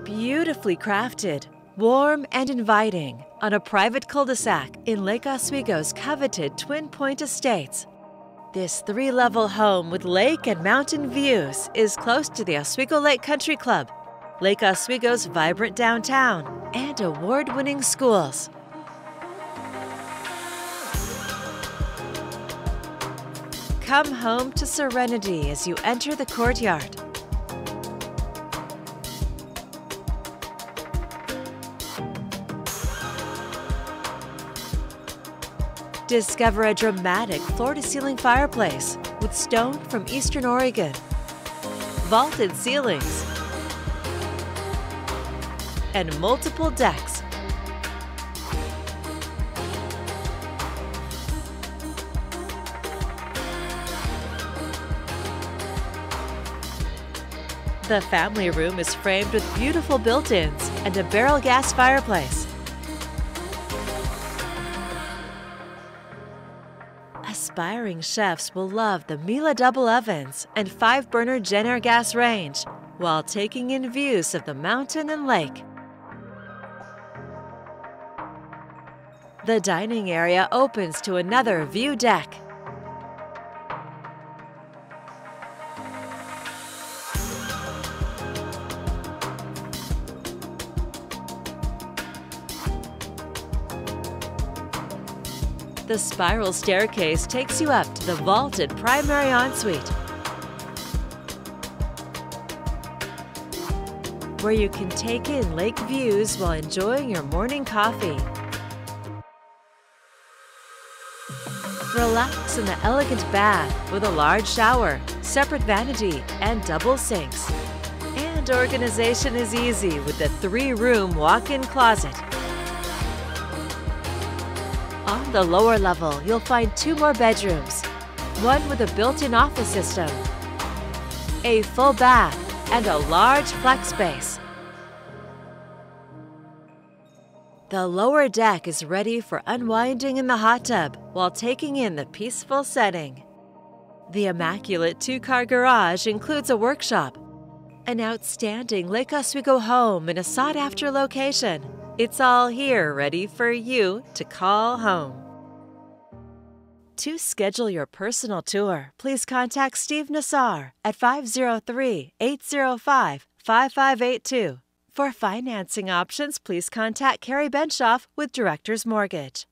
Beautifully crafted, warm and inviting on a private cul-de-sac in Lake Oswego's coveted Twin Point Estates. This three-level home with lake and mountain views is close to the Oswego Lake Country Club, Lake Oswego's vibrant downtown, and award-winning schools. Come home to serenity as you enter the courtyard. Discover a dramatic floor-to-ceiling fireplace with stone from Eastern Oregon, vaulted ceilings, and multiple decks. The family room is framed with beautiful built-ins and a barrel gas fireplace. Aspiring chefs will love the Miele double ovens and 5-burner Jenner gas range while taking in views of the mountain and lake. The dining area opens to another view deck. The spiral staircase takes you up to the vaulted primary ensuite, where you can take in lake views while enjoying your morning coffee. Relax in the elegant bath with a large shower, separate vanity, and double sinks. And organization is easy with the 3-room walk-in closet. On the lower level, you'll find 2 more bedrooms, one with a built-in office system, a full bath, and a large flex space. The lower deck is ready for unwinding in the hot tub while taking in the peaceful setting. The immaculate 2-car garage includes a workshop, an outstanding Lake Oswego home in a sought-after location. It's all here ready for you to call home. To schedule your personal tour, please contact Steve Nassar at 503-805-5582. For financing options, please contact Carrie Benshoff with Director's Mortgage.